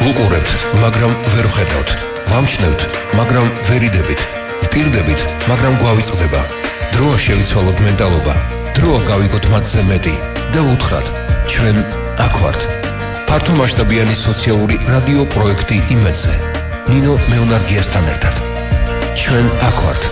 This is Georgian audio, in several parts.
ვუყურებთ, მაგრამ ვერ ვხედავთ. ვამჩნევთ, მაგრამ ვერ იდებით. ვპირდებით, მაგრამ გვავიწყდება. დროა შევიცვალოთ მენტალობა. დროა გავიგოთ მათზე მეტი და ვუთხრათ, ჩვენ აქ ვართ. ფართომასშტაბიანი სოციალური რადიო პროექტი იმედზე. ნინო მეუნარგიასთან ერთად. ჩვენ აქ ვართ.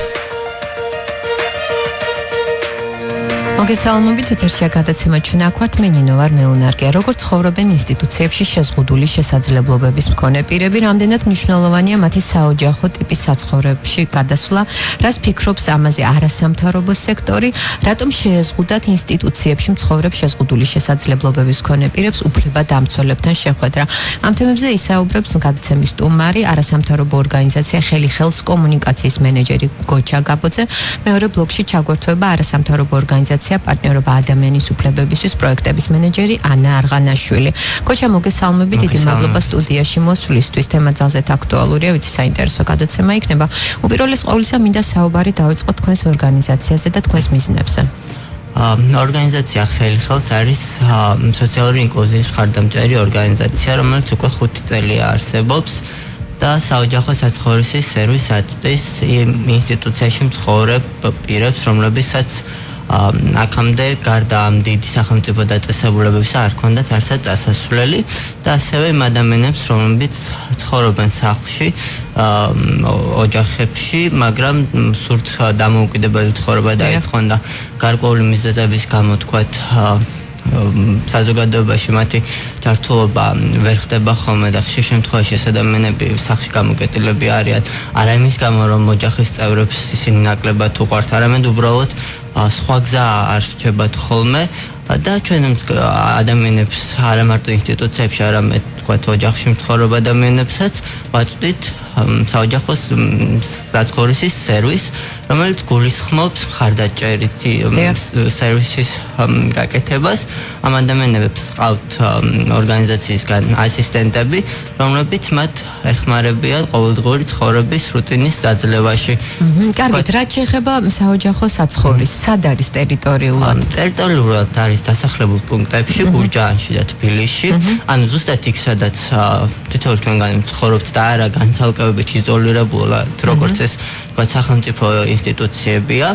მოგესალმებით, ეთერშია გადაცემა ჩვენ აქ ვართ, მე ნინო ვარ მეუნარგია. როგორც ცხოვრობენ ინსტიტუციებში შეზღუდული შესაძლებლობების მქონე პირები, რამდენად მნიშვნელოვანია მათი საოჯახო ტიპის საცხოვრებაში გადასვლა, რას ფიქრობს ამაზე არასამთავრობო სექტორი, რატომ შეეზღუდათ ინსტიტუციებში მცხოვრებ შეზღუდული შესაძლებლობების მქონე პირებს უფლებადამცველებთან შეხვედრა. ამ თემებზე ისაუბრებს გადაცემის სტუმარი, არასამთავრობო ორგანიზაცია ხელი ხელს კომუნიკაციის მენეჯერი გოჩა გაბოძე, მეორე ბლოკში ჩაგვერთვება არასამთავრობო ორგანიზაცია პარტნიორობა ადამიანის უფლებებისთვის პროექტების მენეჯერი ანა არღანაშვილი. გოჩა, მოგესალმებით, დიდი მადლობა სტუდიაში მოსვლისთვის. თემა ძალზედ აქტუალურია, ვიცი საინტერესო გადაცემა იქნება. უპირველეს ყოვლისა, მინდა საუბარი დავიწყოთ თქვენს ორგანიზაციაზე და თქვენს მიზნებზე. ორგანიზაცია ხელი ხელს არის სოციალური ინკლუზიის მხარდამჭერი ორგანიზაცია, რომელიც უკვე 5 წელია არსებობს და საოჯახო საცხოვრისის სერვისს აწვდის ინსტიტუციაში მცხოვრებ პირებს, რომლებსაც აქამდე გარდა ამ დიდი სახელმწიფო დაწესებულებებისა არ ჰქონდათ არსად წასასვლელი და ასევე იმ ადამიანებს, რომლებიც ცხოვრობენ სახლში, ოჯახებში, მაგრამ სურთ დამოუკიდებელი ცხოვრება დაიწყონ და გარკვეული მიზეზების გამო თქვათ საზოგადოებაში მათი ჩართულობა ვერ ხდება ხოლმე და ხშირ შემთხვევაში ეს ადამიანები სახლში გამოკეტილები არიან არა იმის გამო, რომ ოჯახის წევრებს ისინი ნაკლებად უყვართ, არამედ უბრალოდ სხვა გზა არ რჩებათ ხოლმე და ჩვენ ადამიანებს არა მარტო ინსტიტუციებში, არამედ თქვათ ოჯახში მცხოვრებ ადამიანებსაც ვაწვდით საოჯახო საცხოვრისის სერვისს, რომელიც გულისხმობს მხარდაჭერით სერვისის გაკეთებას. ამ ადამიანებს ყავთ ორგანიზაციისგან ასისტენტები, რომლებიც მათ ეხმარებიან ყოველდღიური ცხოვრების რუტინის დაძლევაში. კარგით, რაც შეეხება საოჯახო საცხოვრისს, სად არის ტერიტორიულად? ტერიტორიულად არის დასახლებულ პუნქტებში, გურჯაანში და თბილისში. ანუ ზუსტად იქ, სადაც თითოეული ჩვენგანი ცხოვრობთ და არა განცალკევებით იზოლირებულად, როგორც ეს თქვათ სახელმწიფო ინსტიტუციებია.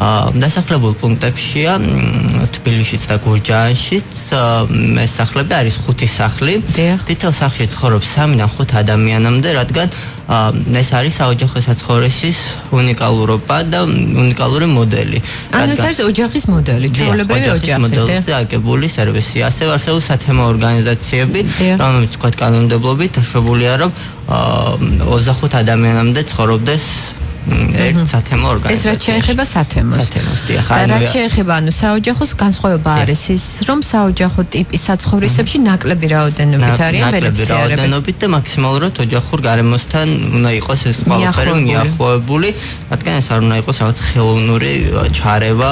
დასახლებულ პუნქტებშია თბილისშიც და გურჯაანშიც. ეს სახლები არის 5 სახლი. თითოეულ სახლში ცხოვრობს 3-დან 5 ადამიანამდე, რადგან ეს არის საოჯახო საცხოვრისის უნიკალურობა და უნიკალური მოდელი. ანუ ეს არის ოჯახის მოდელი, ჩვეულებრივი ოჯახი. მოდელზე აგებული სერვისი. ასევე არსებობს სათემო ორგანიზაციები, რომლებიც თქვათ კანონმდებლობით დაშვებულია, რომ 25 ადამიანამდე ცხოვრობდეს ერთ სათემო ორგანიზაციაში. ეს რაც შეეხება სათემოს. და რაც შეეხება საოჯახოს, განსხვავება არის ის, რომ საოჯახო ტიპის საცხოვრისებში ნაკლები რაოდენობით არიან ნაკლები რაოდენობით და მაქსიმალურად ოჯახურ გარემოსთან უნდა იყოს ეს ყველაფერი მიახლოებული, რადგან ეს არ უნდა იყოს რაღაც ხელოვნური ჩარევა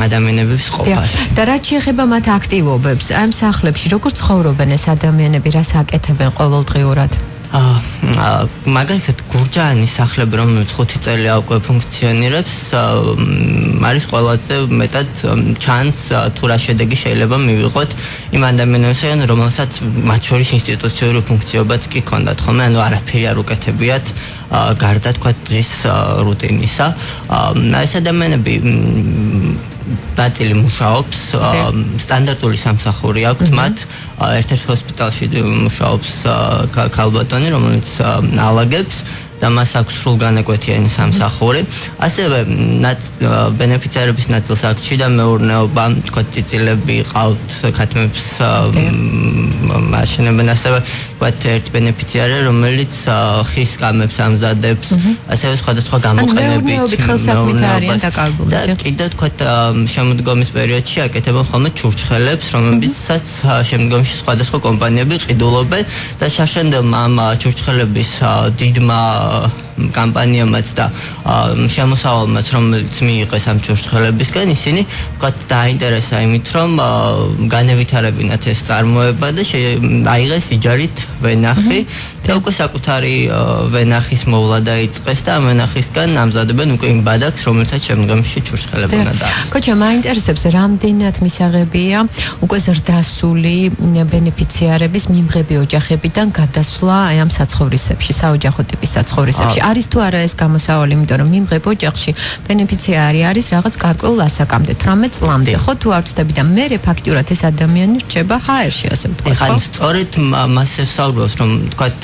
ადამიანების ყოფას. და რაც შეეხება მათ აქტივობებს, ამ სახლებში როგორ ცხოვრობენ ეს ადამიანები, რას აკეთებენ ყოველდღიურად? მაგალითად გურჯაანის სახლები, რომელიც 5 წელია უკვე ფუნქციონირებს, არის ყველაზე მეტად ჩანს თუ რა შედეგი შეიძლება მივიღოთ იმ ადამიანებისგან, რომელსაც მათ შორის ინსტიტუციური ფუნქციებაც კი ჰქონდათ ხოლმე, ანუ არაფერი არ უკეთებიათ გარდა თქვათ დღის რუტინისა. ეს ადამიანები ნაწილი მუშაობს, სტანდარტული სამსახური აქვს მათ, ერთ-ერთ ჰოსპიტალში მუშაობს ქალბატონი, რომელიც ალაგებს და მას აქვს სრულგანაკვეთიანი სამსახური. ასევე ბენეფიციარების ნაწილს აქვს შიდა მეურნეობა, თქვათ წიწილები ყავთ, ქათმებს აშენებენ, ასევე თქვათ ერთ ბენეფიციარი, რომელიც ხის კამებს ამზადებს, ასევე სხვადასხვა გამოყენებით მეურნეობით ხელსაქმით არიან დაკარგული. და კიდევ თქვათ შემოდგომის პერიოდში აკეთებენ ხოლმე ჩურჩხელებს, რომლებიცაც შემდგომში სხვადასხვა კომპანიები ყიდულობენ და შაშენდელმა ამ ჩურჩხელების დიდმა კამპანიამაც და შემოსავალმაც რომელიც მიიღეს ამ ჩურჩხელებისგან ისინი ვთქვათ დაინტერესა იმით რომ განევითარებინათ ეს წარმოება და აიღეს იჯარით ვენახი და უკვე საკუთარი ვენახის მოვლა დაიწყეს და ამ ვენახისგან ამზადებენ უკვე იმ ბადაკს რომელთაც შემდგომში ჩურჩხელები უნდა დაარსოს. კოჩა მაინტერესებს რამდენად მისაღებია უკვე ზრდასული ბენეფიციარების მიმღები ოჯახებიდან გადასვლა ამ საცხოვრისებში, საოჯახო ტიპის საცხოვრისებში. არის თუ არა ეს გამოსავალი, იმიტომ რომ მიმღებ ოჯახში ბენეფიციარი არის რაღაც გარკვეულ ასაკამდე, 18 წლამდე, ხო თუ არ ვწდები და მე ფაქტიურად ეს ადამიანი რჩება ჰაერში, ასე ვთქვათ. ხან სწორედ მასზე ვსაუბრობთ, რომ ვთქვათ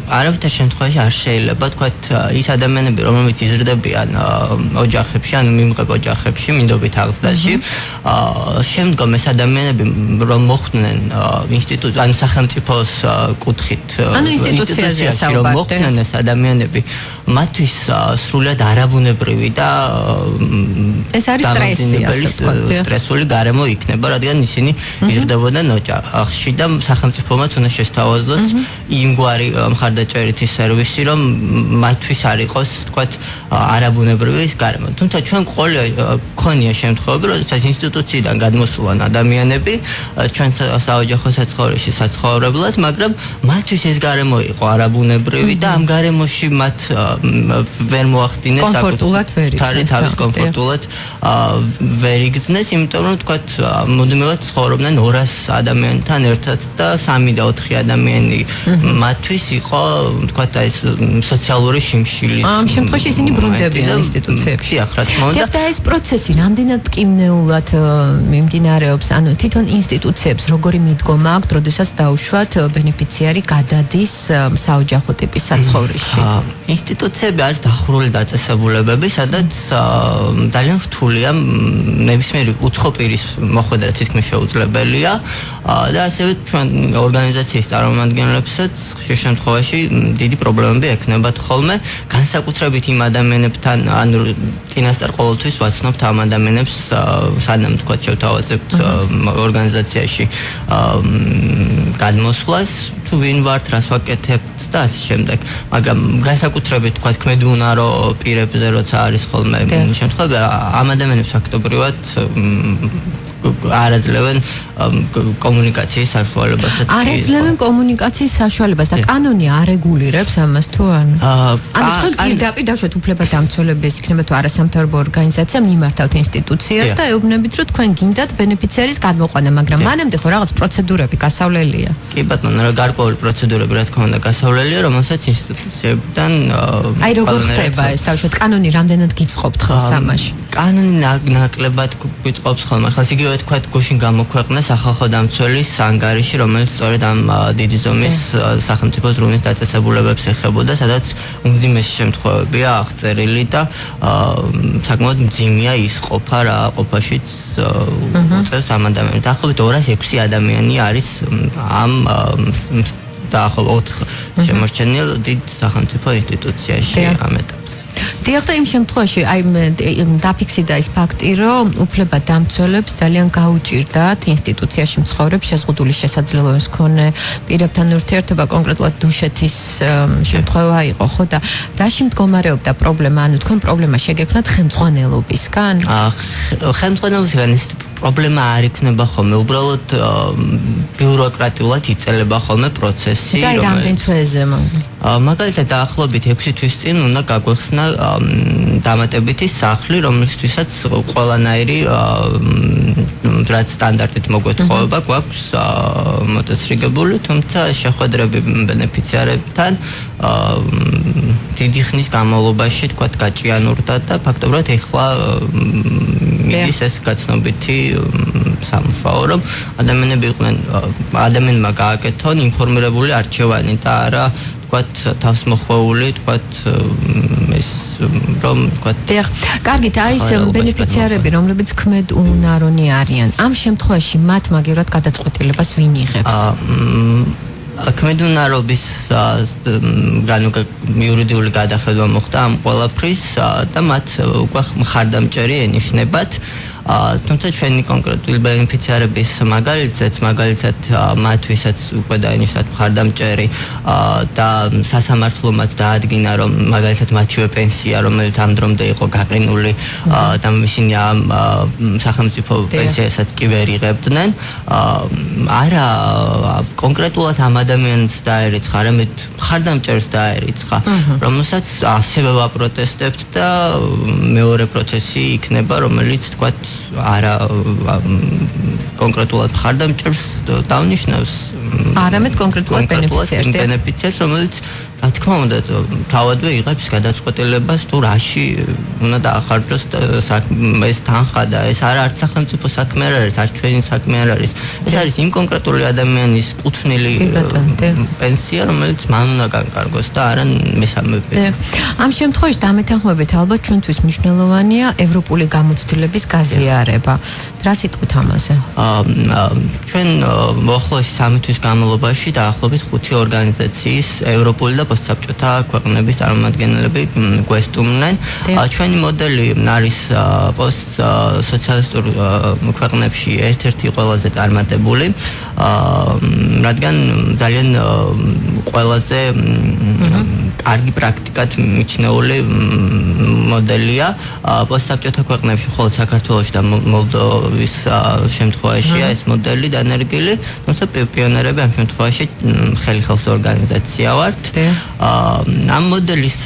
არავითარ შემთხვევაში არ შეიძლება ვთქვათ ის ადამიანები, რომლებიც იზრდებიან ოჯახებში, ანუ მიმღებ ოჯახებში, მინდობით აღზრდაში, შემდგომ ეს ადამიანები რომ მოხვდნენ ინსტიტუტ, ანუ სახელმწიფოს კუთხით, ანუ ინსტიტუციაზე რომ მოხვდნენ ეს ადამიანები, მათთვის სრულად არაბუნებრივი და ეს არის სტრესი, ასე ვთქვათ. სტრესული გარემო იქნება, რადგან ისინი იზრდებოდნენ ოჯახში და სახელმწიფოც უნდა შესთავაზოს იმგვარი მხარდაჭერითი სერვისი, რომ მათთვის არ იყოს, ვთქვათ, არაბუნებრივი ეს გარემო. თუმცა ჩვენ გქონია შემთხვევები, როდესაც ინსტიტუციიდან გადმოსულან ადამიანები ჩვენ საოჯახო საცხოვრებაში საცხოვრებლად, მაგრამ მათთვის ეს გარემო იყო არაბუნებრივი და ამ გარემოში მათ ვერ მოახდინეს კომფორტულად ვერ იგრძნეს. თავის კომფორტულად ვერ იგრძნეს, იმიტომ რომ ვთქვათ, მუდმივად ცხოვრობდნენ 200 ადამიანთან ერთად და 3 და 4 ადამიანი მათთვის იყო, ვთქვათ, ეს სოციალური შიმშილის. ამ შემთხვევაში ისინი ბრუნდებიან ინსტიტუციებში. რა თქმა უნდა. და ეს პროცესი რამდენად ტკივნეულად მიმდინარეობს, ანუ თვითონ ინსტიტუციებს როგორი მიდგომა აქვთ, როდესაც დაუშვათ ბენეფიციარი გადადის საოჯახო ტიპის საცხოვრისში? ინსტიტუციები არის დახურული დაწესებულებები, სადაც ძალიან რთულია ნებისმიერი უცხო პირის მოხვედრა თითქმის შეუძლებელია და ასევე ჩვენ ორგანიზაციის წარმომადგენლებსაც ხშირ შემთხვევაში დიდი პრობლემები ექნებათ ხოლმე, განსაკუთრებით იმ ადამიანებთან, ანუ წინასწარ ყოველთვის ვაცნობთ ამ ადამიანებს, სანამ თქვათ შევთავაზებთ ორგანიზაციაში გადმოსვლას, თუ ვინ ვართ, რას ვაკეთებთ და ასე შემდეგ. მაგრამ განსაკუთრებით თქვათ ქმედუნარო პირებზე როცა არის ხოლმე შემთხვევები, ამ ადამიანებს ფაქტობრივად არ აძლევენ კომუნიკაციის საშუალებასაც. არ აძლევენ კომუნიკაციის საშუალებას და კანონი არეგულირებს ამას თუ ანუ? ანუ თქვენ პირდაპირ დაშვათ უფლებადამცველების იქნება თუ არასამთავრობო ორგანიზაცია მიმართავთ ინსტიტუციას და ეუბნებით რომ თქვენ გინდათ ბენეფიციარის გადმოყვანა, მაგრამ მანამდე ხო რაღაც პროცედურები გასავლელია. კი ბატონო, რა გარკვეული პროცედურები რა თქმა უნდა გასავლელია, რომელსაც ინსტიტუციებიდან აი როგორ ხდება ეს თავშოთ კანონი რამდენად გიწყობთ ხელს ამაში? კანონი ნაკლებად გიწყობს ხოლმე ხელს, იგივე თქვათ გუშინ გამოქვეყნეს სახალხო დამცველის ანგარიში, რომელიც სწორედ ამ დიდი ზომის სახელმწიფო ზრუნვის დაწესებულებებს ეხებოდა, სადაც უმძიმესი შემთხვევებია აღწერილი და საკმაოდ მძიმეა ის ყოფა რა ყოფაშიც უწევს ამ ადამიანს. დაახლოებით 206 ადამიანი არის ამ დაახლოებით 4 შემორჩენილ დიდ სახელმწიფო ინსტიტუციაში ამ ეტაპზე. დიახ, იმ შემთხვევაში აი დაფიქსირდა ის ფაქტი, რომ უფლებადამცველებს ძალიან გაუჭირდათ ინსტიტუციაში მცხოვრებ შეზღუდული შესაძლებლობის მქონე პირებთან ურთიერთობა, კონკრეტულად დუშეთის შემთხვევა იყო, ხო და რაში მდგომარეობდა პრობლემა? ანუ თქვენ პრობლემა შეგექმნათ ხელმძღვანელობისგან? ხელმძღვანელობისგან ის პრობლემა არ იქნება ხოლმე, უბრალოდ ბიუროკრატიულად იწელება ხოლმე პროცესი, და რამდენ თვეზე? მაგალითად დაახლოებით 6 თვის წინ უნდა გაგვეხსნა დამატებითი სახლი, რომლისთვისაც ყველანაირი რაც სტანდარტით მოგვეთხოვება გვაქვს მოწესრიგებული, თუმცა შეხვედრები ბენეფიციარებთან დიდი ხნის განმავლობაში თქვათ გაჭიანურდა და ფაქტობრივად ეხლა მიდის ეს გაცნობითი სამუშაო, რომ ადამიანებმა გააკეთონ ინფორმირებული არჩევანი და არა თქვათ თავს მოხვეული, თქვათ ეს რომ თქვათ კარგით, აი ეს ბენეფიციარები, რომლებიც ქმედუნარონი არიან, ამ შემთხვევაში მათ მაგევრად გადაწყვეტილებას ვინ იღებს? ქმედუნარობის იურიდიული გადახედვა მოხდა ამ ყველაფრის და მათ უკვე მხარდამჭერი ენიშნებათ. თუმცა ჩვენი კონკრეტული ბენეფიციარების მაგალითად მათთვისაც უკვე დაინიშნათ მხარდამჭერი და სასამართლომაც დაადგინა რომ მაგალითად მათივე პენსია რომელიც ამ დრომდე იყო გაყინული და ისინი ამ სახელმწიფო პენსიასაც კი ვერ იღებდნენ არა კონკრეტულად ამ ადამიანს დაერიცხა არამედ მხარდამჭერს დაერიცხა რომელსაც ასევე ვაპროტესტებთ და მეორე პროცესი იქნება რომელიც თქვათ არა კონკრეტულად მხარდამჭერს დავნიშნავს არამედ კონკრეტულად ბენეფიციარს რომელიც რა თქმა უნდა თავადვე იღებს გადაწყვეტილებას თუ რაში უნდა დაახარჯოს ეს თანხა და ეს არც სახელმწიფო საქმე არ არის არც ჩვენი საქმე არ არის ეს არის იმ კონკრეტული ადამიანის კუთვნილი პენსია რომელიც მან უნდა განკარგოს და არა მესამე ამ შემთხვევაში დამეთანხმებით ალბათ ჩვენთვის მნიშვნელოვანია ევროპული გამოცდილების გაზიარება რა სიტყვით ამაზე ჩვენ მოახლოესი 3 თვის განმავლობაში დაახლოებით 5 ორგანიზაციის ევროპული და პოსტსაბჭოთა ქვეყნების წარმომადგენლები გვესტუმრნენ. ჩვენი მოდელი არის პოსტსოციალისტურ ქვეყნებში ერთ-ერთი ყველაზე წარმატებული, რადგან ძალიან ყველაზე კარგი პრაქტიკად მიჩნეული მოდელია პოსტსაბჭოთა ქვეყნებში, ხოლო საქართველოში და მოლდოვის შემთხვევაშია ეს მოდელი დანერგილი, თუმცა პიონერები ამ შემთხვევაში ხელის ორგანიზაცია ვართ. ამ მოდელის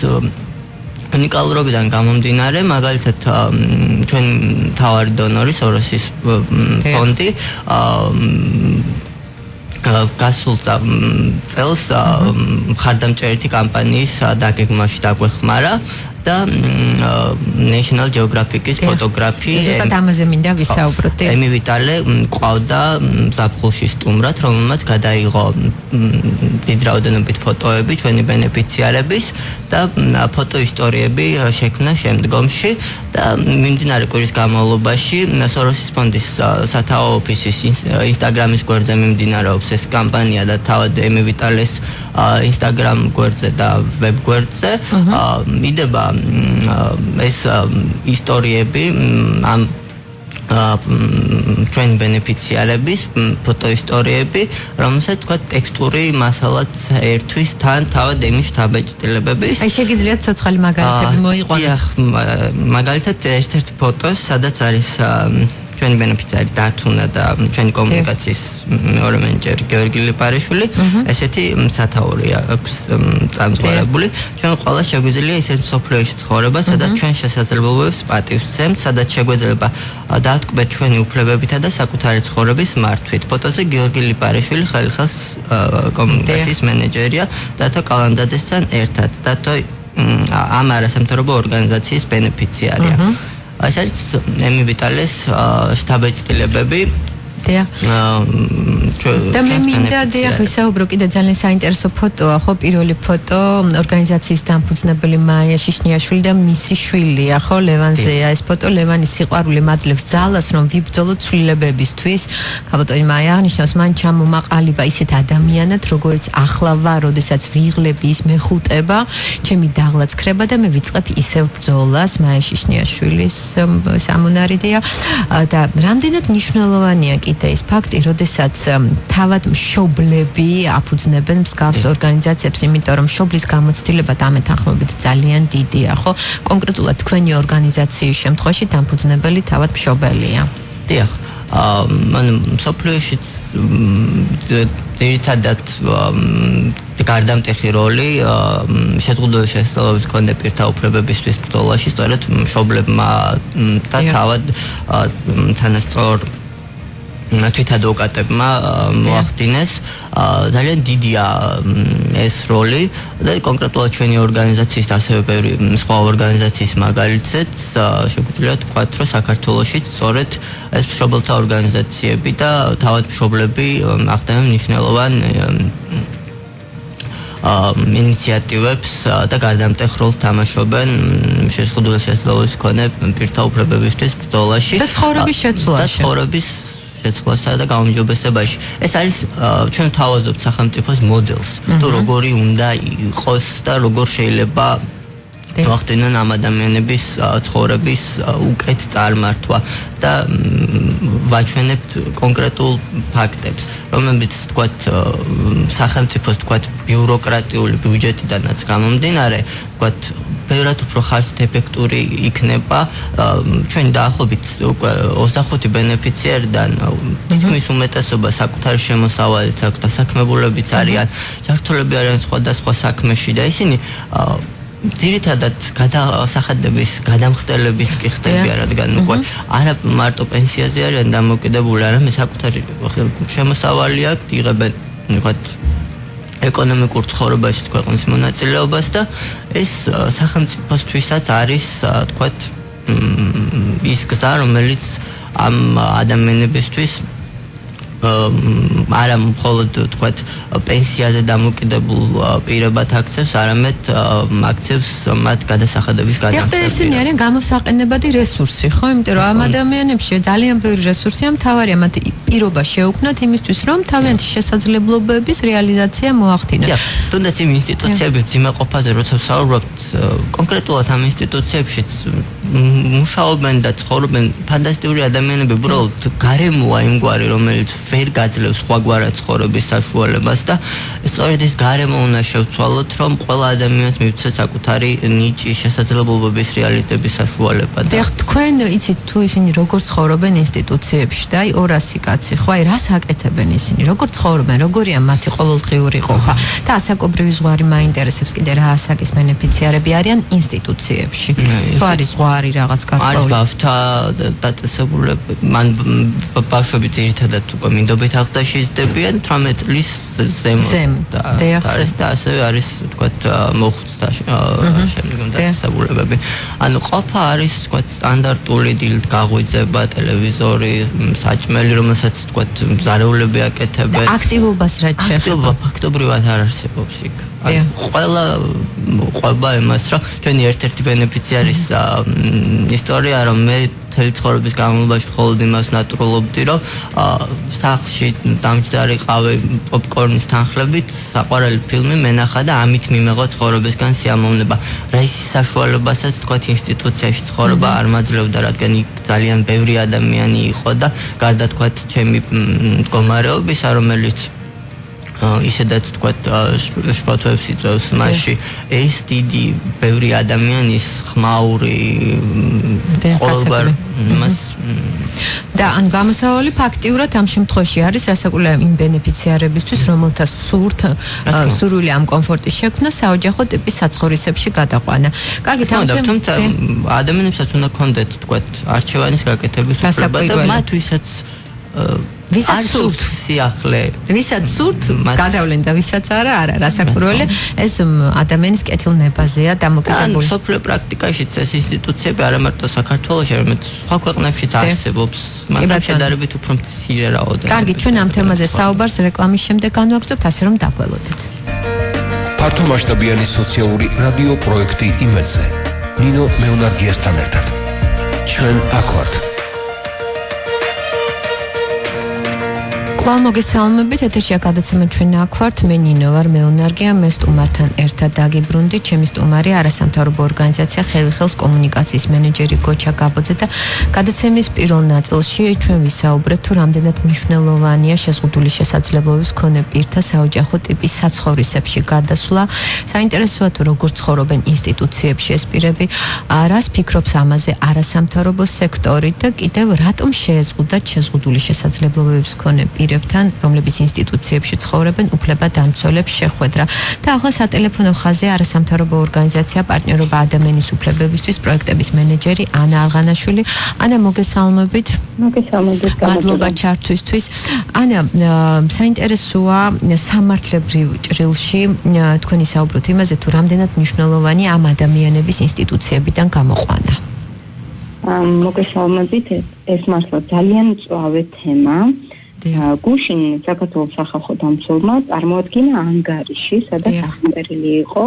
უნიკალურობიდან გამომდინარე, მაგალითად ჩვენ მთავარი დონორი სოროსის ფონდი გასულ წელს მხარდამჭერითი კამპანიის დაგეგმვაში დაგვეხმარა და National Geographic-ის ფოტოგრაფი ზუსტად ამაზე მინდა ვისაუბროთ. ემი ვიტალე ყავდა ზაფხულში სტუმრად, რომელმაც გადაიღო დიდ რაოდენობით ფოტოები ჩვენი ბენეფიციარების და ფოტოისტორიები შექმნა შემდგომში და მიმდინარე კვირის განმავლობაში სოროსის ფონდის სათაო ოფისის Instagram-ის გვერდზე მიმდინარეობს ეს კამპანია და თავად ემი ვიტალეს Instagram გვერდზე და ვებ გვერდზე მიდება ეს ისტორიები ამ ჩვენ ბენეფიციარების ფოტოისტორიები, რომელსაც თქვა ტექსტური მასალაც ერთვის თან თავად ემის შტაბ-ეჭდილებების. აი შეგიძლიათ ცოცხალი მაგალითები მოიყვანოთ. მაგალითად ერთ-ერთი ფოტო, სადაც არის ჩვენი ბენეფიციარი დათუნა და ჩვენი კომუნიკაციის მეორე მენეჯერი გიორგი ლიპარიშვილი ესეთი სათაური აქვს წამსვლელებული ჩვენ ყველა შეგვიძლია ისეთ სოფლიოში ცხოვრება სადაც ჩვენ შესაძლებლობებს პატივს ვცემთ სადაც შეგვეძლება დაავტკბეთ ჩვენი უფლებებითა და საკუთარი ცხოვრების მართვით ფოტოზე გიორგი ლიპარიშვილი ხელხელს კომუნიკაციის მენეჯერია დათო კალანდაძესთან ერთად დათო ამ არასამთავრობო ორგანიზაციის ბენეფიციარია ეს არის ემი ვიტალეს შტაბ-ეჭდილებები და მე მინდა ვისაუბრო კიდე ძალიან საინტერესო ფოტოა ხო პირველი ფოტო ორგანიზაციის დამფუძნებელი მაია შიშნიაშვილი და მისი შვილია ხო ლევანზეა ეს ფოტო ლევანის სიყვარული მაძლევს ძალას რომ ვიბრძოლოთ ცვლილებებისთვის გაბატონი მაია აღნიშნავს მან ჩამომაყალიბა ისეთ ადამიანად როგორც ახლა ვარ როდესაც ვიღლები ის მეხუტება ჩემი დაღლაც ქრება და მე ვიწყებ ისევ ბრძოლას მაია შიშნიაშვილის სამონარიდია და რამდენად მნიშვნელოვანია და ეს ფაქტი, როდესაც თავად მშობლები აფუძნებენ მსგავს ორგანიზაციებს, იმიტომ რომ მშობლის გამოცდილება დამეთანხმებით ძალიან დიდია, ხო? კონკრეტულად თქვენი ორგანიზაციის შემთხვევაში დამფუძნებელი თავად მშობელია. დიახ. მან სოფლიოშიც ძირითადად გარდამტეხი როლი შეზღუდული შესაძლებლობის მქონე პირთა უფლებებისთვის ბრძოლაში სწორედ მშობლებმა და თავად თანასწორ თვითადვოკატებმა მოახდინეს ძალიან დიდია ეს როლი და კონკრეტულად ჩვენი ორგანიზაციის და ასევე ბევრი სხვა ორგანიზაციის მაგალითზეც შეგვიძლია თქვათ რომ საქართველოშიც სწორედ ეს მშობელთა ორგანიზაციები და თავად მშობლები ახდენენ მნიშვნელოვან ინიციატივებს და გარდამტეხ როლს თამაშობენ შეზღუდული შესაძლებლობის მქონე პირთა უფლებებისთვის ბრძოლაში და ცხოვრების შეცვლაში შეცვლასა და გაუმჯობესებაში. ეს არის ჩვენ თავაზობთ სახელმწიფოს მოდელს. თუ როგორი უნდა იყოს და როგორ შეიძლება მოახდინონ ამ ადამიანების ცხოვრების უკეთ წარმართვა და ვაჩვენებთ კონკრეტულ ფაქტებს, რომლებიც თქვათ სახელმწიფოს თქვათ ბიუროკრატიული ბიუჯეტიდანაც გამომდინარე, თქვათ ბევრად უფრო ხარჯთეფექტური იქნება ჩვენ დაახლოებით უკვე 25 ბენეფიციარიდან თითქმის უმეტესობა საკუთარი შემოსავალიც აქვს და საქმებულებიც არიან, ჯართულები არიან სხვადასხვა საქმეში და ისინი ძირითადად გადასახადების გადამხდელებით კი ხდებიან, რადგან უკვე არა მარტო პენსიაზე არიან დამოკიდებული, არამედ საკუთარი შემოსავალი აქვს, იღებენ თქვათ ეკონომიკურ ცხოვრებაში ქვეყნის მონაწილეობას და ეს სახელმწიფოსთვისაც არის თქვათ ის გზა, რომელიც ამ ადამიანებისთვის არა მხოლოდ თქვათ პენსიაზე დამოკიდებულ პირებად აქცევს, არამედ აქცევს მათ გადასახადების გადამხდელობას. ესენი არიან გამოსაყენებადი რესურსი, ხო? იმიტომ რომ ამ ადამიანებში ძალიან ბევრი რესურსია, მთავარია მათ პირობა შეუქმნათ იმისთვის, რომ თავიანთი შესაძლებლობების რეალიზაცია მოახდინონ. თუნდაც იმ ინსტიტუციების ძიმაყოფაზე როცა ვსაუბრობთ, კონკრეტულად ამ ინსტიტუციებშიც მუშაობენ და ცხოვრობენ ფანტასტიკური ადამიანები, უბრალოდ გარემოა იმგვარი, რომელიც ვერ გაძლევს სხვაგვარად ცხოვრების საშუალებას და სწორედ ეს გარემო უნდა შევცვალოთ, რომ ყველა ადამიანს მივცეს საკუთარი ნიჭი, შესაძლებლობების რეალიზების საშუალება. და თქვენ იცით თუ ისინი როგორ ცხოვრობენ ინსტიტუციებში და 200 კაცი, ხო, რას აკეთებენ ისინი, როგორ ცხოვრობენ, როგორია მათი ყოველდღიური ყოფა და ასაკობრივი ზღვარი მაინტერესებს კიდე რა ასაკის ბენეფიციარები არიან ინსტიტუციებში. თუ არის ზღვარი რაღაც გარკვეული. არის ბავშვთა დაწესებულება, მან ბავშვები ძირითადად უკვე მინდობით აღზრდაში იზრდებიან 18 წლის ზემოთ და ასევე არის თქვათ მოხუცთა შემდგომ დაწესებულებები. ანუ ყოფა არის თქვათ სტანდარტული დილით გაღვიძება, ტელევიზორი, საჭმელი, რომელსაც თქვათ მზარეულები აკეთებენ. აქტივობას რაც შეეხება ფაქტობრივად არ არსებობს იქ. ყველა ყვება იმას, რომ ჩვენი ერთ-ერთი ბენეფიციარის ისტორია, რომ მე მთელი ცხოვრების განმავლობაში მხოლოდ იმას ნატურლობდი, რომ სახლში დამჯდარი ყავი პოპკორნის თანხლებით საყვარელი ფილმი მენახა და ამით მიმეღო ცხოვრებისგან სიამოვნება. რა ის საშუალებასაც თქვათ ინსტიტუციაში ცხოვრება არ მაძლევდა, რადგან იქ ძალიან ბევრი ადამიანი იყო და გარდა თქვათ ჩემი მდგომარეობისა, რომელიც ისედაც თქვათ შფოთვებს იწვევს მასში, ეს დიდი ბევრი ადამიანის ხმაური ყოველგვარ მას და ან გამოსავალი ფაქტიურად ამ შემთხვევაში არის რასაკვირველია იმ ბენეფიციარებისთვის, რომელთა სურვილი ამ კომფორტის შექმნა საოჯახო ტიპის საცხოვრისებში გადაყვანა. კარგი, თუმცა ადამიანებსაც უნდა ქონდეთ თქვათ არჩევანის გაკეთების უფლება და მათ ვისაც ვისაც სურთ სიახლე, ვისაც სურთ გადავლენ და ვისაც არა, რასაკვირველია ეს ადამიანის კეთილნებაზეა დამოკიდებული. სოფლიო პრაქტიკაშიც ეს ინსტიტუციები არა მარტო საქართველოში, არამედ სხვა ქვეყნებშიც არსებობს, მაგრამ შედარებით უფრო მცირე რაოდენობით. კარგი, ჩვენ ამ თემაზე საუბარს რეკლამის შემდეგ განვაგრძობთ, ასე რომ დაგველოდეთ. ფართომასშტაბიანი სოციალური რადიო პროექტი იმედზე. ნინო მეუნარგიასთან ერთად. ჩვენ აქ ვართ. მოგესალმებით, ეთერშია გადაცემა ჩვენ აქ ვართ, მე ნინო ვარ, მეუნარგია, მე სტუმართან ერთად დაგიბრუნდით, ჩემი სტუმარი არასამთავრობო ორგანიზაცია ხელი ხელს კომუნიკაციის მენეჯერი გოჩა გაბოძე და გადაცემის პირველ ნაწილში ჩვენ ვისაუბრეთ თუ რამდენად მნიშვნელოვანია შეზღუდული შესაძლებლობის მქონე პირთა საოჯახო ტიპის საცხოვრისებში გადასვლა. საინტერესოა თუ როგორ ცხოვრობენ ინსტიტუციებში ეს პირები, რას ფიქრობს ამაზე არასამთავრობო სექტორი და კიდევ რატომ შეეზღუდათ შეზღუდული შესაძლებლობების მქონე პირებთან, რომლებიც ინსტიტუციებში ცხოვრობენ, უფლებადამცველებს შეხვედრა. და ახლა სატელეფონო ხაზზე არასამთავრობო ორგანიზაცია პარტნიორობა ადამიანის უფლებებისთვის პროექტების მენეჯერი ანა აღანაშვილი. ანა, მოგესალმებით. მოგესალმებით. მადლობა ჩართვისთვის. ანა, საინტერესოა სამართლებრივ ჭრილში თქვენი საუბროთ იმაზე, თუ რამდენად მნიშვნელოვანია ამ ადამიანების ინსტიტუციებიდან გამოყვანა. მოგესალმებით, ეს მართლა ძალიან მწვავე თემა. გუშინ საქართველოს სახალხო დამცველმა წარმოადგინა ანგარიში, სადაც აღწერილი იყო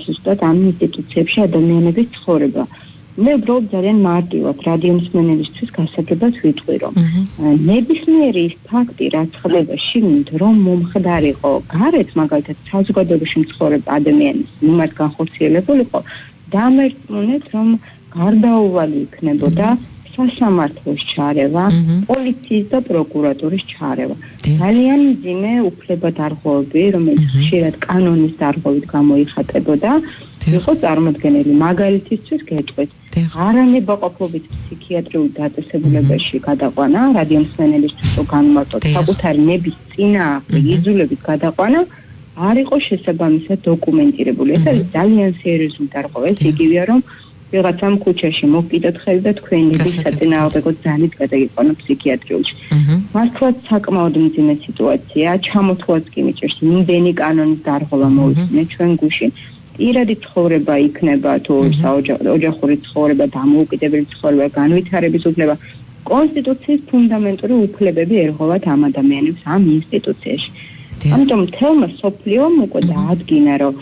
ზუსტად ამ ინსტიტუციებში ადამიანების ცხოვრება. მე უბრალოდ ძალიან მარტივად რადიო მსმენელისთვის გასაგებას ვიტყვი, რომ ნებისმიერი ფაქტი, რაც ხდება შიგნით, რომ მომხდარიყო გარეთ, მაგალითად საზოგადოებაში მცხოვრებ ადამიანის მიმართ განხორციელებულიყო, დამერწმუნეთ, რომ გარდაუვალი იქნებოდა სასამართლოს ჩარევა, პოლიციის და პროკურატურის ჩარევა. ძალიან მძიმე უფლებადარღვევები, რომელიც ხშირად კანონის დარღვევით გამოიხატებოდა, იყო წარმოდგენილი. მაგალითისთვის გეტყვით, არანებაყოფლობით ფსიქიატრიულ დაწესებულებაში გადაყვანა, რადიომსმენელისთვის რო განმარტოთ, საკუთარი ნების წინააღმდეგ იძულებით გადაყვანა არ იყო შესაბამისად დოკუმენტირებული. ეს არის ძალიან სერიოზული დარღვევა. ეს იგივეა, რომ ვიღაცამ ქუჩაში მოვკიდოთ ხელი და თქვენი საწინააღმდეგო ძალით გადაიყვანო ფსიქიატრიულში. მართლაც საკმაოდ მძიმე სიტუაცია, ჩამოთვლაც კი მიჭირს, იმდენი კანონის დარღვევა მოიწვნეთ ჩვენ გუშინ. პირადი ცხოვრება იქნება თუ ოჯახური ცხოვრება, დამოუკიდებელი ცხოვრება, განვითარების უფლება, კონსტიტუციის ფუნდამენტური უფლებები ერღვევათ ამ ადამიანებს ამ ინსტიტუციაში. ამიტომ თელმა სოფლიომ უკვე დაადგინა, რომ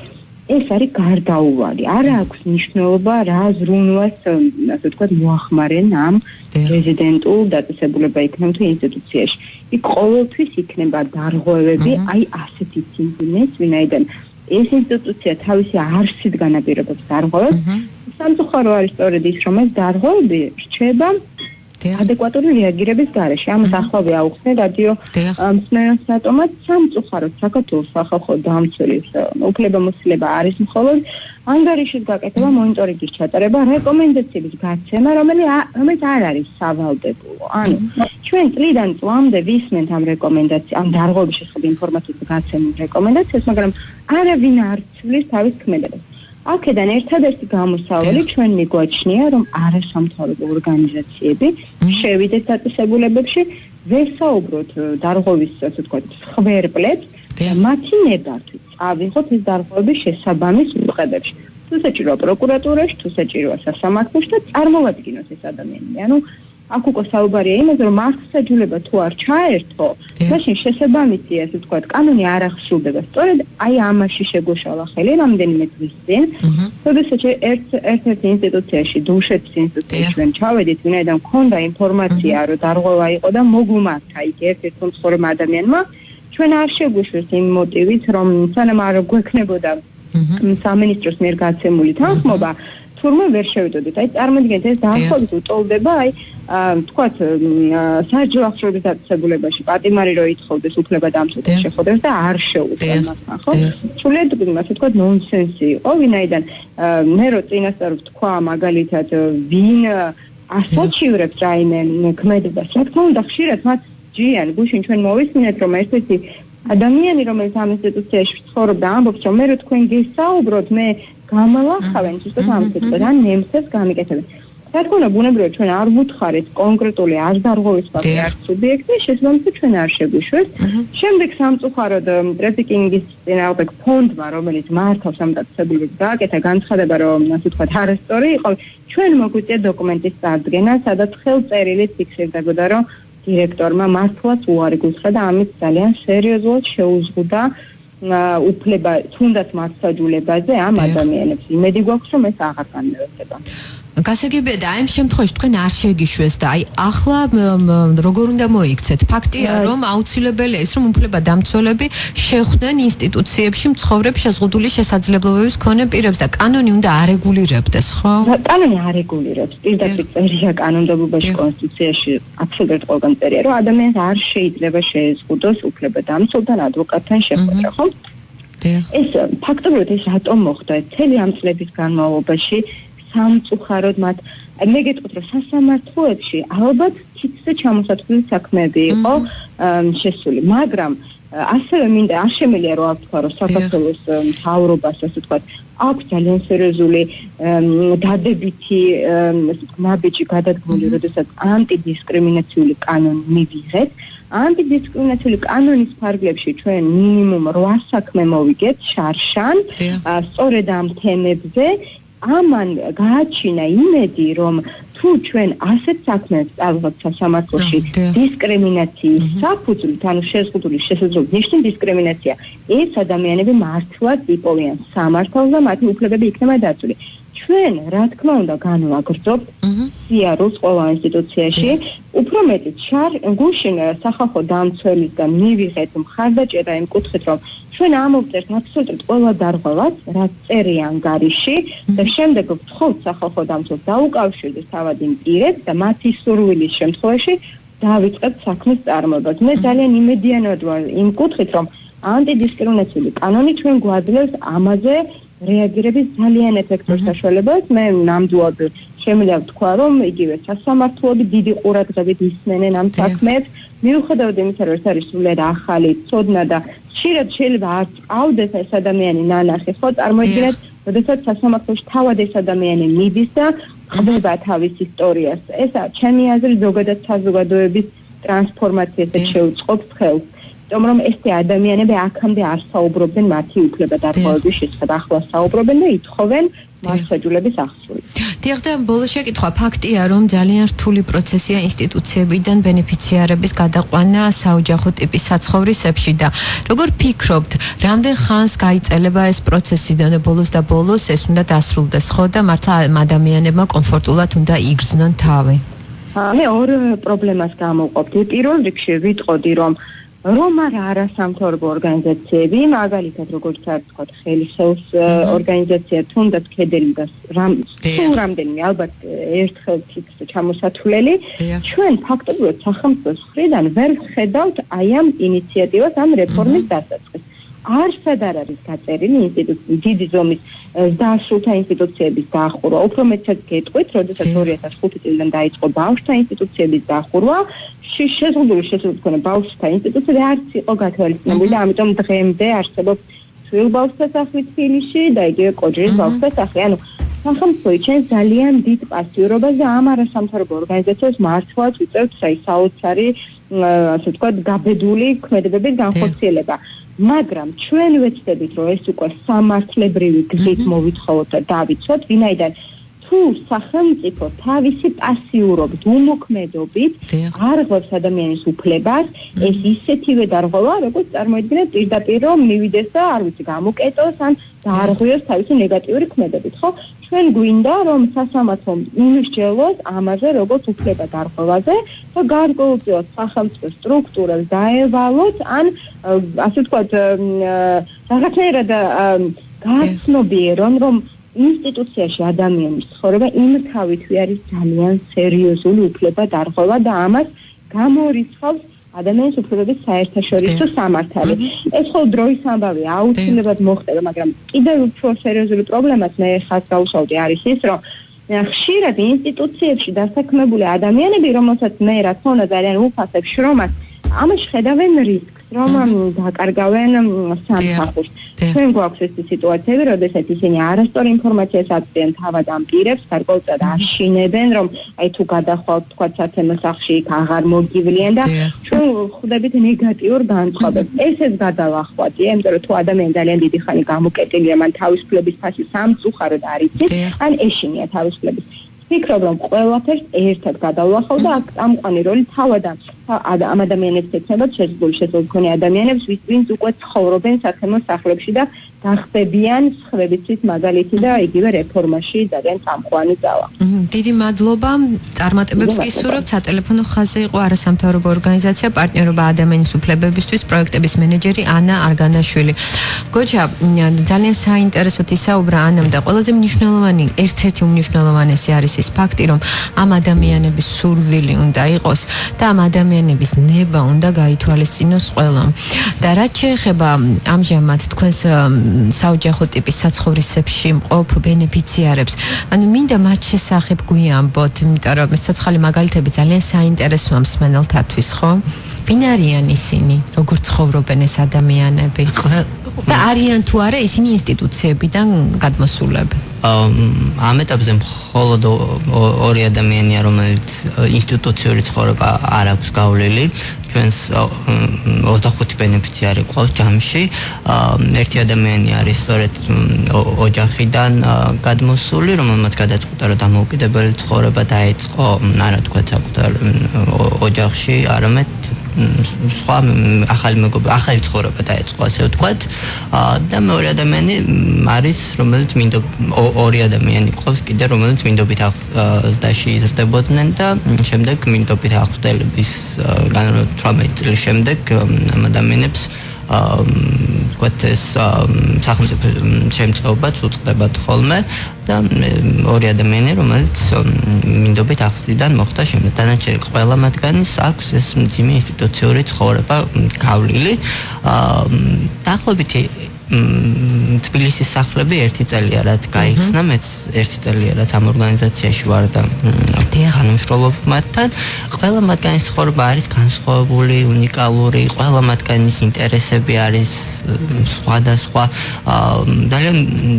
ეს არის გარდაუვალი. არ აქვს მნიშვნელობა რა ზრუნვას, ასე ვთქვათ, მოახმარენ ამ პრეზიდენტულ დაწესებულება იქნება თუ ინსტიტუციაში. იქ ყოველთვის იქნება დარღვევები, აი ასეთი სიმძიმეს, ვინაიდან ეს ინსტიტუცია თავისი არსით განაპირობებს დარღვევებს. სამწუხარო არის სწორედ ის, რომ ეს დარღვევები რჩება ადეკვატური რეაგირების გარეშე. ამას ახლავე აუხსნე რადიო მსმენელს რატომაც სამწუხაროდ საქართველოს სახალხო დამცველის უფლებამოსილება არის მხოლოდ ანგარიშის გაკეთება, მონიტორინგის ჩატარება, რეკომენდაციების გაცემა, რომელიც არ არის სავალდებულო. ანუ ჩვენ წლიდან წლამდე ვისმენთ ამ რეკომენდაციას, ამ დარღვევების შესახებ ინფორმაციის გაცემულ რეკომენდაციას, მაგრამ არავინ არ ცვლის თავის ქმედებას. აქედან ერთადერთი გამოსავალი ჩვენ მიგვაჩნია, რომ არასამთავრობო ორგანიზაციები შევიდეს დაწესებულებებში, ვესაუბროთ დარღვევის, ასე ვთქვათ, სხვერპლებს და მათი ნებართვით წავიღოთ ეს დარღვევები შესაბამის უწყებებში. თუ საჭიროა პროკურატურაში, თუ საჭიროა სასამართლოში და წარმოვადგინოს ეს ადამიანები. ანუ აქ უკვე საუბარია იმაზე, რომ მართლმსაჯულება თუ არ ჩაერთო, მაშინ შესაბამისი, ასე ვთქვათ, კანონი არ ახსოვდება. სწორედ აი ამაში შეგვეშალა ხელი რამდენიმე წლის წინ, როდესაც ერთ-ერთ ინსტიტუციაში, დუშეთის ინსტიტუციაში ჩვენ ჩავედით, ვინაიდან მქონდა ინფორმაცია, რომ დარღვევა იყო და მოგუმართა იქ ერთ-ერთ მომცხოვრებმა ადამიანმა, ჩვენ არ შეგვიშვეს იმ მოტივით, რომ სანამ არ გვექნებოდა სამინისტროს მიერ გაცემული თანხმობა, თურმე ვერ შევიდოდით. აი წარმოიდგინეთ, ეს დაახლოებით უტოლდება, აი თქვათ, საჯარო აღშრობის დაწესებულებაში პატიმარი რო ითხოვდეს უფლებადამცველთა შეხვედრას და არ შეუძლია მასთან, ხო? სრულიად ასე ვთქვათ, ნონსენსი იყო, ვინაიდან მე რო წინასწარ ვთქვა მაგალითად, ვინ ასოცირებს რაიმე ქმედებას, რა თქმა უნდა, ხშირად მათ ჯიან, გუშინ ჩვენ მოვისმინეთ, რომ ერთ-ერთი ადამიანი, რომელიც ამ ინსტიტუციაში ცხოვრობდა, ამბობს, რომ მე რო თქვენ გესაუბროთ, მე გამალახავენ ზუსტად ამ სიტყვას, ან ნემსებს გამიკეთებენ. რა თქმა უნდა, ბუნებრივად ჩვენ არ ვუთხარით კონკრეტული არ დარღვევის ფაქტი არ სუბიექტი, შესაბამისად ჩვენ არ შეგვიშვეს. შემდეგ სამწუხაროდ ტრაფიკინგის წინააღმდეგ ფონდმა, რომელიც მართავს ამ დაწესებულებას, გააკეთა განცხადება, რომ ასე ვთქვათ, არასწორი იყო. ჩვენ მოგვიწია დოკუმენტის წარდგენა, სადაც ხელწერილით ფიქსირდებოდა, რომ დირექტორმა მართლაც უარი გითხრა და ამით ძალიან სერიოზულად შეუზღუდა უფლება თუნდაც მართლმსაჯულებაზე ამ ადამიანებს. იმედი გვაქვს, რომ ეს აღარ განმეორდება. გასაგებია და აი ამ შემთხვევაში თქვენ არ შეგიშვეს და აი ახლა როგორ უნდა მოიქცეთ? ფაქტია, რომ აუცილებელია ის, რომ უფლებადამცველები შეხვდნენ ინსტიტუციებში მცხოვრებ შეზღუდული შესაძლებლობების მქონე პირებს და კანონი უნდა არეგულირებდეს, ხო? კანონი არეგულირებს. პირდაპირ წერია კანონმდებლობაში, კონსტიტუციაში აბსოლუტურად ყველგან წერია, რომ ადამიანს არ შეიძლება შეეზღუდოს უფლებადამცველთან ადვოკატთან შეხვედრა, ხო? ეს ფაქტობრივად ეს რატომ მოხდა? წელი ამ წლების განმავლობაში სამწუხაროდ მათ მე გეტყვით, რომ სასამართლოებში ალბათ თითზე ჩამოსათვლელი საქმეები იყო შესული, მაგრამ ასევე მინდა არ შემიძლია რომ ვთქვა, რომ საქართველოს მთავრობას, ასე ვთქვათ, აქვს ძალიან სერიოზული დადებითი ნაბიჯი გადადგმული, როდესაც ანტიდისკრიმინაციული კანონი მივიღეთ. ანტიდისკრიმინაციული კანონის ფარგლებში ჩვენ მინიმუმ 8 საქმე მოვიგეთ შარშან, სწორედ ამ თემებზე. ამან გააჩინა იმედი, რომ თუ ჩვენ ასეთ საქმეებს წავიღოთ სასამართლოში დისკრიმინაციის საფუძვლით, ანუ შეზღუდული შესაძლებლობებით ნიშნული დისკრიმინაცია, ეს ადამიანები მართლაც იპოვიან სამართალს და მათი უფლებები იქნება დაცული. ჩვენ რა თქმა უნდა განვაგრძობთ სიარულს ყველა ინსტიტუციაში, უფრო მეტიც გუშინ სახალხო დამცველისგან მივიღეთ მხარდაჭერა იმ კუთხით, რომ ჩვენ ამოვწერთ აბსოლუტურად ყველა დარღვევას, რაც წერია ანგარიში და შემდეგ ვთხოვთ სახალხო დამცველს დაუკავშირდეს თავად იმ პირებს და მათი სურვილის შემთხვევაში დავიწყებთ საქმის წარმოებას. მე ძალიან იმედიანად ვარ იმ კუთხით, რომ ანტიდისკრიმინაციული კანონი ჩვენ გვაძლევს ამაზე რეაგირების ძალიან ეფექტურ საშუალებას. მე ნამდვილად შემიძლია ვთქვა, რომ იგივე სასამართლოები დიდი ყურადღებით ისმენენ ამ საქმეებს. მიუხედავად იმისა, რომ ეს არის სულად ახალი ცოდნა და ხშირად შეიძლება არ წავდეს ეს ადამიანი ნანახი, ხო, წარმოიდგინეთ, როდესაც სასამართლოში თავად ეს ადამიანი მიდის და ხდება თავის ისტორიას. ესა ჩემი აზრით ზოგადად საზოგადოების ტრანსფორმაციას შეუწყობს ხელს. იმიტომ რომ ეს ადამიანები აქამდე არ საუბრობდნენ მათი უფლებადარღვევების შესახებ, ახლა საუბრობენ და ითხოვენ მასაჯულების აღსრულებას. დიახ, და ბოლოს შეკითხვა, ფაქტია, რომ ძალიან რთული პროცესია ინსტიტუციებიდან ბენეფიციარების გადაყვანა საოჯახო ტიპის საცხოვრისებში და როგორ ფიქრობთ, რამდენ ხანს გაიწელება ეს პროცესი და ბოლოს ეს უნდა დასრულდეს, ხო და მართლა ადამიანებმა კომფორტულად უნდა იგრძნონ თავი? მე ორ პრობლემას გამოვყოფდი. პირველ რიგში ვიტყოდი, რომ არასამთავრობო ორგანიზაციები, მაგალითად როგორც არ ვთქვათ, ხელისხევის ორგანიზაცია, თუნდაც კედელი და რამდენიმე ალბათ ერთხელ ფიქსი ჩამოსათვლელი, ჩვენ ფაქტობრივად სახელმწიფოს მხრიდან ვერ ვხედავთ აი ამ ინიციატივას, ამ რეფორმის დასაწყისს. არსად არ არის გაწერილი ინსტიტუციის დიდი ზომის დასრულთა ინსტიტუციების დახურვა. უფრო მეტად გეტყვით, როდესაც 2005 წლიდან დაიწყო ბავშვთა ინსტიტუციების დახურვა, შეზღუდული მქონე ბავშვთა ინსტიტუციები არც იყო გათვალისწინებული და ამიტომ დღემდე არსებობს თბილბავშვთა სახლი თბილისში და იგივე კოჯრის ბავშვთა სახლი. ანუ სახელმწიფო იჩენს ძალიან დიდ პასიურობას და ამ არასამთავრობო ორგანიზაციებს მართლაც უწევთ საოცარი, ასე ვთქვათ, გაბედული ქმედებების განხორციელება. მაგრამ ჩვენ ვეცდებით, რომ ეს უკვე სამართლებრივი გზით მოვითხოვოთ და დავიცვათ, ვინაიდან თუ სახელმწიფო თავისი პასიურობით, უმოქმედობით არღვევს ადამიანის უფლებას, ეს ისეთივე დარღვევა, როგორც წარმოიდგინეთ პირდაპირ რომ მივიდეს და არ ვიცი, გამოკეტოს ან დაარღვიოს თავისი ნეგატიური ქმედებით, ხო? ჩვენ გვინდა რომ სასამართლომ იმსჯელოს ამაზე როგორც უფლება დარღვევაზე და გარკვეულწილად სახელმწიფო სტრუქტურას დაევალოთ ან ასე ვთქვათ რაღაცნაირად გაცნობიერონ რომ ინსტიტუციაში ადამიანის ცხოვრება იმთავითვე არის ძალიან სერიოზული უფლება დარღვევა და ამას გამორიცხავს ადამიანის უფლებების საერთაშორისო სამართალი. ეს ხო დროის ამბავი აუცილებლად მოხდება, მაგრამ კიდევ უფრო სერიოზული პრობლემაც მე ხაზს გავუსვავდი არის ის, რომ ხშირად ინსტიტუციებში დასაქმებული ადამიანები, რომელსაც მე რა თქმა უნდა ძალიან უფასებ შრომას, ამაში ხედავენ რისკს, რომ დაკარგავენ სამსახურს. ჩვენ გვაქვს ეს სიტუაციები, როდესაც ისინი არასწორ ინფორმაციას აწვდიან თავად ამ პირებს, გარკვეულწილად აშინებენ, რომ აი თუ გადახვალთ თქვათ საცემო სახლში იქ აღარ მოგივლიან და ჩვენ ხვდებით ნეგატიურ განწყობებს. ესეც გადავახვადია, იმიტომ რომ თუ ადამიანი ძალიან დიდი ხანი გამოკეტილია, მან თავისუფლების ფასი სამწუხაროდ არ იცის, ან ეშინია თავისუფლების. ვფიქრობ, რომ ყველაფერს ერთად გადავახავ და აქ წამყვანი როლი თავად ამ ადამიანებს ეცნებათ, შეზღუდული მქონე ადამიანებს, ვინც უკვე ცხოვრობენ საცემო სახლებში და გახდებიან სხვებისთვის მაგალითი და იგივე რეფორმაში ძალიან წამყვანი ძალა. დიდი მადლობა. წარმატებებს გისურვებთ. სატელეფონო ხაზზე იყო არასამთავრობო ორგანიზაცია პარტნიორობა ადამიანის უფლებებისთვის პროექტების მენეჯერი ანა არგანაშვილი. გოჩა, ძალიან საინტერესოდ ისაუბრა ანამ და ყველაზე მნიშვნელოვანი, ერთ-ერთი უმნიშვნელოვანესი არის ის ფაქტი, რომ ამ ადამიანების სურვილი უნდა იყოს და ამ ადამიანების ნება უნდა გაითვალისწინოს ყველამ. და რაც შეეხება ამჟამად თქვენს საოჯახო ტიპის საცხოვრისებში მყოფ ბენეფიციარებს, ანუ მინდა მათ შესახებ გვიამბოთ, იმიტომ რომ ეს ცოცხალი მაგალითები ძალიან საინტერესოა მსმენელთათვის, ხო? ვინ არიან ისინი? როგორ ცხოვრობენ ეს ადამიანები? და არიან თუ არა ისინი ინსტიტუციებიდან გადმოსულები? ამ ეტაპზე მხოლოდ ორი ადამიანია, რომელიც ინსტიტუციური ცხოვრება არ აქვს გავლილი. ჩვენს 25 ბენეფიციარი ყავს ჯამში. ერთი ადამიანი არის სწორედ ოჯახიდან გადმოსული, რომელმაც გადაწყვიტა რომ დამოუკიდებელი ცხოვრება დაიწყო, არა თქვა საკუთარ ოჯახში, არამედ სხვა ახალი ცხოვრება დაიწყო, ასე ვთქვათ. და მეორე ადამიანი არის, რომელიც ორი ადამიანი ყავს კიდე, რომელიც მინდობით აღზრდაში იზრდებოდნენ და შემდეგ მინდობით აღზრდელების 18 წლის შემდეგ ამ ადამიანებს ვთქვათ ეს სახელმწიფო შემწყობაც უწყდებათ ხოლმე და ორი ადამიანი, რომელიც მინდობით აღზრდიდან მოხდა შემდეგ. დანარჩენი ყველა მათგანის აქვს ეს მძიმე ინსტიტუციური ცხოვრება გავლილი. დაახლოებით თბილისის სახლები 1 წელია რაც გაიხსნა, მეც 1 წელია რაც ამ ორგანიზაციაში ვარ და თანამშრომლობ მათთან. ყველა მათგანის ცხოვრება არის განსხვავებული, უნიკალური, ყველა მათგანის ინტერესები არის სხვადასხვა. ძალიან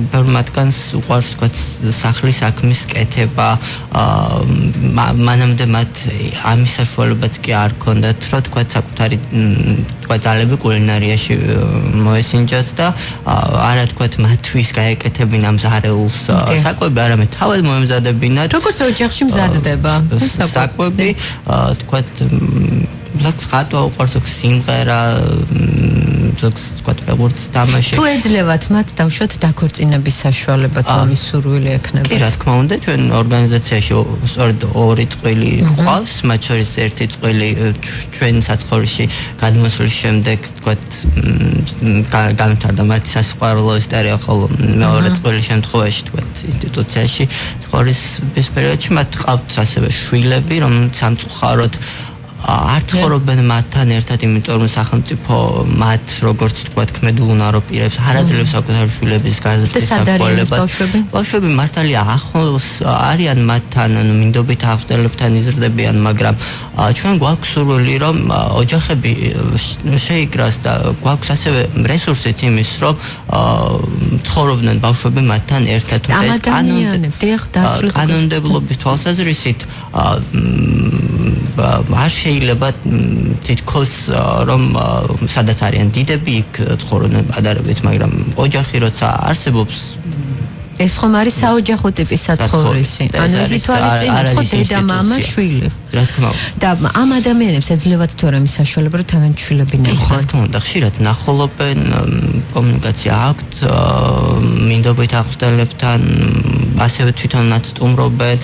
ბევრ მათგანს უყვარს თქვათ სახლის საქმის კეთება, მანამდე მათ ამის საშუალებაც კი არ ჰქონდათ, რომ თქვათ საკუთარი თქვათ ძალები კულინარიაში მოესინჯათ და არა თქვათ მათთვის გაეკეთებინა მზარეულს საკვები, არამედ თავად მოემზადებინათ. როგორც ოჯახში მზადდება საკვები, თქვათ ზოგს ხატვა უყვარს, ზოგს სიმღერა, ზოგს თქვათ ფეხბურთის თამაში. თუ ეძლევათ მათ დავუშვათ დაქორწინების საშუალება თუ ამის სურვილი ექნება. კი, რა თქმა უნდა, ჩვენ ორგანიზაციაში სწორედ ორი წყვილი გვყავს, მათ შორის ერთი წყვილი ჩვენ საცხოვრისში გადმოსვლის შემდეგ თქვათ განვითარდა მათი სასიყვარულო ისტორია, ხოლო მეორე წყვილის შემთხვევაში თქვათ ინსტიტუციაში ცხოვრების პერიოდში მათ ყავთ ასევე შვილები, რომელთაც სამწუხაროდ არ ცხოვრობენ მათთან ერთად, იმიტომ რომ სახელმწიფო მათ როგორც თქვათ ქმედულ უნარო პირებს არ აძლევს საკუთარ შვილების გაზრდის საშუალებას. ბავშვები მართალია ახლოს არიან მათთან, ანუ მინდობით აღზრდებლებთან იზრდებიან, მაგრამ ჩვენ გვაქვს სურვილი რომ ოჯახები შეიკრას და გვაქვს ასევე რესურსიც იმის რომ ცხოვრობდნენ ბავშვები მათთან ერთად. კანონმდებლობის თვალსაზრისით არ შეიძლება თითქოს რომ სადაც არიან დიდები იქ ცხოვრობდნენ პატარებიც, მაგრამ ოჯახი როცა არსებობს ეს ხომ არის საოჯახო ტიპის საცხოვრისი. ანუ ის ითვალისწინებს ხო დედა-მამა, შვილი. რა თქმა უნდა. და ამ ადამიანებს ეძლევათ თუ არა მის საშუალება რომ თავენ შვილები ნახონ. რა თქმა უნდა, ხშირად ნახულობენ, კომუნიკაცია აქვთ, მინდობით აღზრდებლებთან, ასევე თვითონაც სტუმრობენ,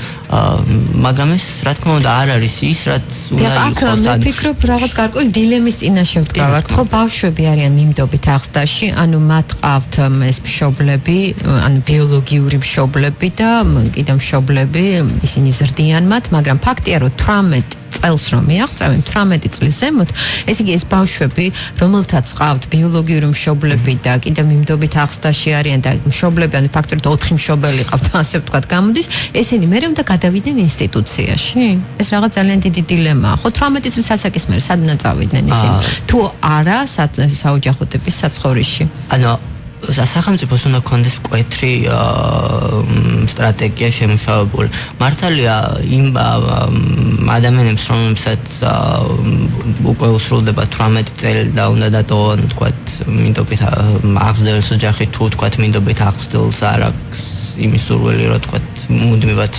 მაგრამ ეს რა თქმა უნდა არ არის ის, რაც უნდა იყოს. მე ვფიქრობ, რაღაც გარკვეული დილემის წინაშე ვდგავართ, ხო, ბავშვები არიან მინდობით აღზრდაში, ანუ მათ ყავთ ეს მშობლები, ანუ ბიოლოგიური მშობლები და კიდევ მშობლები, ისინი ზრდიან მათ, მაგრამ ფაქტია რომ 18 წელს რომ მიაღწევენ 18 წლის ზემოთ, ესე იგი ეს ბავშვები, რომელთაც ყავთ ბიოლოგიური მშობლები და კიდევ მინდობით აღზრდაში არიან და მშობლები, ანუ ფაქტობრივად 4 მშობელი ყავთ, ასე ვთქვათ, გამოდის, ესენი მერე უნდა გადავიდნენ ინსტიტუციაში. ეს რაღაც ძალიან დიდი დილემაა. ხო 18 წლის ასაკის მერე სად უნდა წავიდნენ ისინი? თუ არა საოჯახო ტიპის საცხოვრისში. ანუ სახელმწიფოს უნდა ქონდეს მკვეთრი სტრატეგია შემუშავებული. მართალია იმ ადამიანებს, რომლებსაც უკვე უსრულდება 18 წელი და უნდა დატოვონ, თქვათ, მინდობით აღზრდელს ოჯახი, თუ თქვათ მინდობით აღზრდელს არ აქვს იმის სურვილი, რომ თქვათ მუდმივად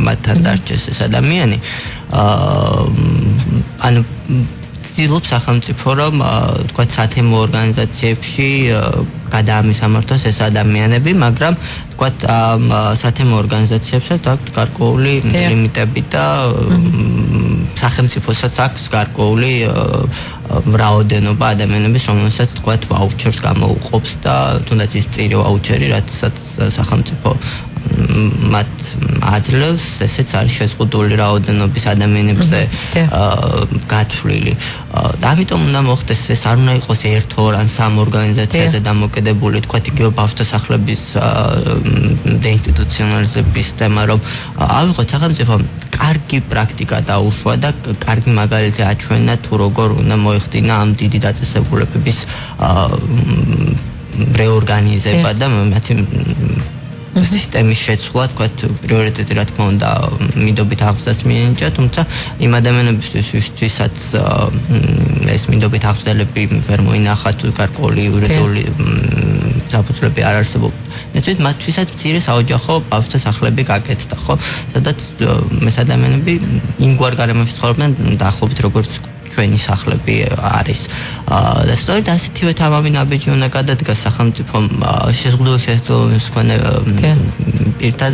მათთან დარჩეს ეს ადამიანი. ანუ ცდილობს სახელმწიფო რომ თქვათ სათემო ორგანიზაციებში გადაამისამართოს ეს ადამიანები, მაგრამ თქვათ სათემო ორგანიზაციებსაც აქვს გარკვეული ლიმიტები და სახელმწიფოსაც აქვს გარკვეული რაოდენობა ადამიანების, რომელსაც თქვათ ვაუჩერს გამოუყოფს და თუნდაც ის წირი ვაუჩერი, რაცაც სახელმწიფო მათ აძლევს, ესეც არის შეზღუდული რაოდენობის ადამიანებზე გათვლილი. და ამიტომ უნდა მოხდეს ეს არ უნდა იყოს ერთ ორ ან სამ ორგანიზაციაზე დამოკიდებული, თქვათ იგივე ბავშვთა სახლების დეინსტიტუციონალიზების თემა, რომ ავიღოთ სახელმწიფომ კარგი პრაქტიკა დაუშვა და კარგი მაგალითი აჩვენა თუ როგორ უნდა მოეხდინა ამ დიდი დაწესებულებების რეორგანიზება და მათი სისტემის შეცვლა, თქვათ, პრიორიტეტი რა თქმა უნდა, მინდობით აღზრდას მიენიჭა, თუმცა იმ ადამიანებისთვის, ვისთვისაც ეს მინდობით აღზრდელები ვერ მოინახათ, გარკვეული იურიდიული საფუძვლები არ არსებობს. მეცვით მათთვისაც მცირე საოჯახო ბავშვთა სახლები გაკეთდა, ხო? სადაც ეს ადამიანები იმგვარ გარემოში ცხოვრობდნენ, დაახლოებით როგორც ჩვენი სახლები არის. და სწორედ ასეთივე თამამი ნაბიჯი უნდა გადადგას სახელმწიფომ შეზღუდული შესაძლებლობის მქონე პირთა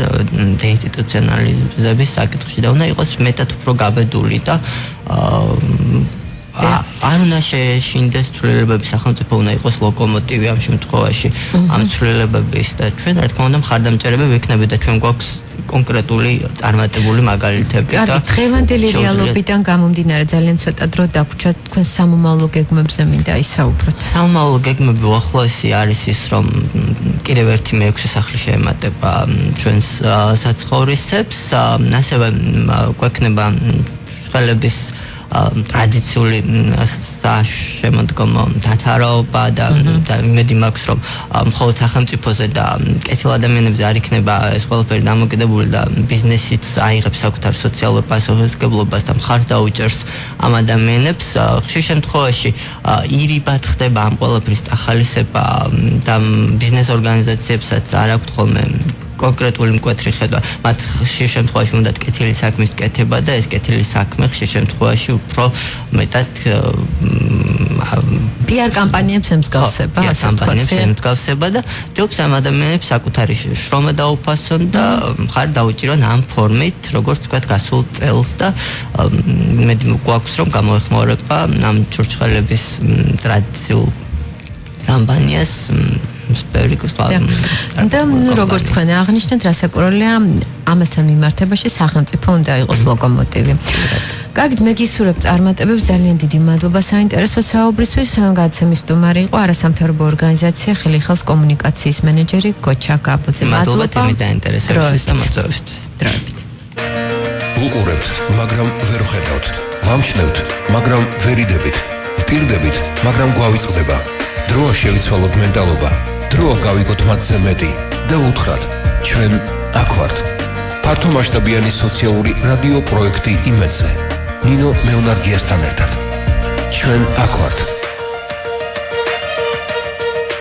დეინსტიტუციონალიზების საკითხში და უნდა იყოს მეტად უფრო გაბედული და არ უნდა შეშინდეს ცვლილებები, სახელმწიფო უნდა იყოს ლოკომოტივი ამ შემთხვევაში ამ ცვლილებების და ჩვენ რა თქმა უნდა მხარდამჭერები ვიქნებით და ჩვენ გვაქვს კონკრეტული წარმატებული მაგალითები და დღევანდელი რეალობიდან გამომდინარე ძალიან ცოტა დრო დაგვრჩა თქვენ სამომავლო გეგმებზე მინდა ისაუბროთ. სამომავლო გეგმები უახლოესი არის ის, რომ კიდევ ერთი მე-6 სახლი შეემატება ჩვენს საცხოვრისებს, ასევე გვექნება ხელების ტრადიციული შემოდგომა დათარაობა და იმედი მაქვს რომ მხოლოდ სახელმწიფოზე და კეთილ ადამიანებზე არ იქნება ეს ყველაფერი დამოკიდებული და ბიზნესიც აიღებს საკუთარ სოციალურ პასუხისმგებლობას და მხარს დაუჭერს ამ ადამიანებს. ხშირ შემთხვევაში ირიბად ხდება ამ ყველაფრის ახალისება და ბიზნეს ორგანიზაციებსაც არ აქვთ ხოლმე კონკრეტული მკვეთრი ხედვა. მათ ხშირ შემთხვევაში უნდათ კეთილი საქმის კეთება და ეს კეთილი საქმე ხშირ შემთხვევაში უფრო მეტად PR კამპანიებს ემსგავსება, ემსგავსება და ჯობს ამ ადამიანებს საკუთარი შრომა დაუფასონ და მხარი დაუჭირონ ამ ფორმით, როგორც თქვა გასულ წელს და მე გვაქვს რომ გამოეხმაურება ამ ჩურჩხელების ტრადიციულ კამპანიას და როგორც თქვენ აღნიშნეთ, რასაკურველია ამასთან მიმართებაში სახელმწიფო უნდა იყოს ლოკომოტივი. კარგით, მე გისურვებ წარმატებებს, ძალიან დიდი მადლობა საინტერესო საუბრისთვის. გადაცემის სტუმარი იყო არასამთავრობო ორგანიზაცია ხელი ხელს კომუნიკაციის მენეჯერი გოჩა გაბოძე. მადლობა თემით დაინტერესებისთვის და მოწვევისთვის. დროებით. უყურებთ, მაგრამ ვერ ხედავთ. ვამჩნევთ, მაგრამ ვერ იდებით. ვპირდებით, მაგრამ გვავიწყდება. დროა შევიცვალოთ მენტალობა. დროა გავიგოთ მათზე მეტი და ვუთხრათ, ჩვენ აქ ვართ. ფართო მასშტაბიანი სოციალური რადიო პროექტი იმედზე. ნინო მეუნარგიასთან ერთად. ჩვენ აქ ვართ.